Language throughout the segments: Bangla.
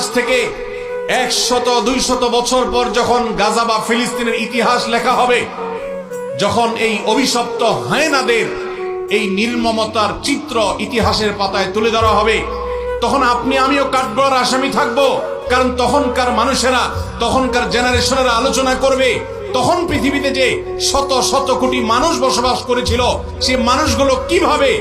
আজ থেকে 100-200 বছর পর যখন গাজা বা ফিলিস্তিনের ইতিহাস লেখা হবে, যখন এই অভিশপ্ত হায়েনাদের এই নির্মমতার চিত্র ইতিহাসের পাতায় তুলে ধরা হবে, তখন আপনি আমিও কাঠগড়ার আসামি থাকবো। কারণ তখনকার মানুষেরা, তখনকার জেনারেশনেরা আলোচনা করবে তখন পৃথিবীতে যে শত শত কোটি মানুষ বসবাস করেছিল, সে মানুষগুলো কিভাবে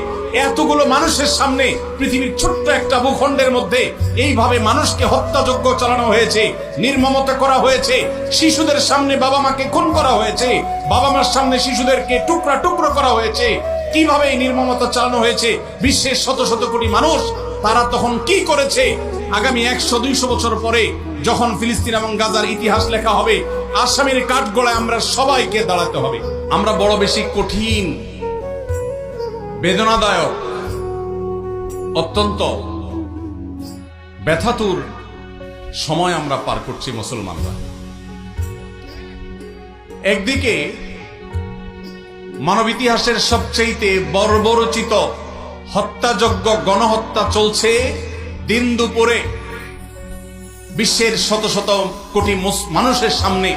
এতগুলো মানুষের সামনে পৃথিবীর ছোট্ট একটা ভূখণ্ডের মধ্যে এইভাবে মানুষকে হত্যাযজ্ঞ চালানো হয়েছে, নির্মমতা করা হয়েছে, শিশুদের সামনে বাবা মাকে খুন করা হয়েছে, বাবা মার সামনে শিশুদেরকে টুকরা টুকরো করা হয়েছে, কিভাবে এই নির্মমতা চালানো হয়েছে বিশ্বের শত শত কোটি মানুষ, তারা তখন কি করেছে। আগামী 100-200 বছর পরে যখন ফিলিস্তিন এবং গাজার ইতিহাস লেখা হবে, আসামির কাঠগড়ায় আমরা সবাইকে দাঁড়াতে হবে। আমরা বড় বেশি কঠিন, বেদনাদায়ক, অত্যন্ত ব্যথাতুর সময় আমরা পার করছি মুসলমানরা। একদিকে মানব ইতিহাসের সবচেয়ে বর্বরচিত হত্যাযজ্ঞ, গণহত্যা চলছে দিন দুপুরে বিশ্বের শত শত কোটি মানুষের সামনে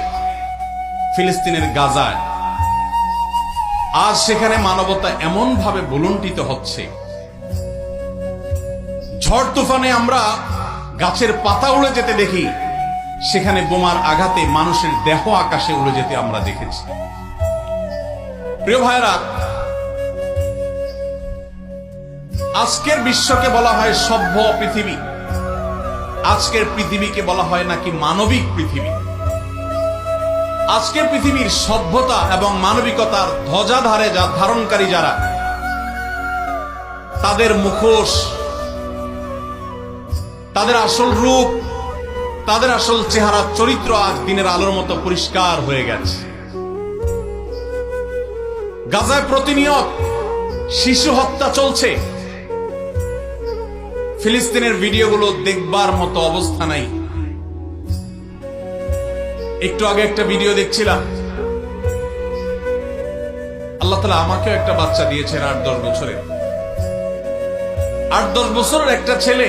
ফিলিস্তিনের গাজায়। আজ সেখানে মানবতা এমন ভাবে ভুলুণ্ঠিত হচ্ছে, ঝড় তুফানে আমরা গাছের পাতা উড়ে যেতে দেখি, সেখানে বোমার আঘাতে মানুষের দেহ আকাশে উড়ে যেতে আমরা দেখেছি। প্রিয় ভাইরা, আজকের বিশ্বকে বলা হয় সভ্য পৃথিবী, আজকের পৃথিবীকে বলা হয় নাকি মানবিক পৃথিবী। আজকের পৃথিবীর সভ্যতা এবং মানবিকতার ধ্বজাধারে ধারণকারী যারা, তাদের মুখোশ, তাদের আসল রূপ, তাদের আসল চেহারা, চরিত্র আজ দিনের আলোর মতো পরিষ্কার হয়ে গেছে। গাজায় প্রতিনিয়ত শিশু হত্যা চলছে, ফিলিস্তিনের ভিডিওগুলো দেখবার মতো অবস্থা নাই। একটু আগে একটা ভিডিও দেখছিলাম, আল্লাহ তাআলা আমাকেও একটা বাচ্চা দিয়েছেন 8-10 বছরের। 8-10 বছরের একটা ছেলে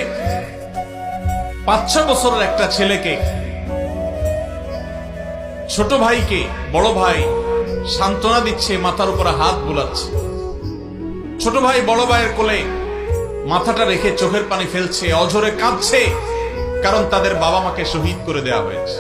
5-6 বছরের একটা ছেলেকে, ছোট ভাইকে বড় ভাই সান্ত্বনা দিচ্ছে, মাথার উপরে হাত বুলাচ্ছে। ছোট ভাই বড় ভাইয়ের কোলে মাথাটা রেখে চোখের পানি ফেলছে, অঝরে কাঁদছে, কারণ তাদের বাবা মাকে শহীদ করে দেওয়া হয়েছে।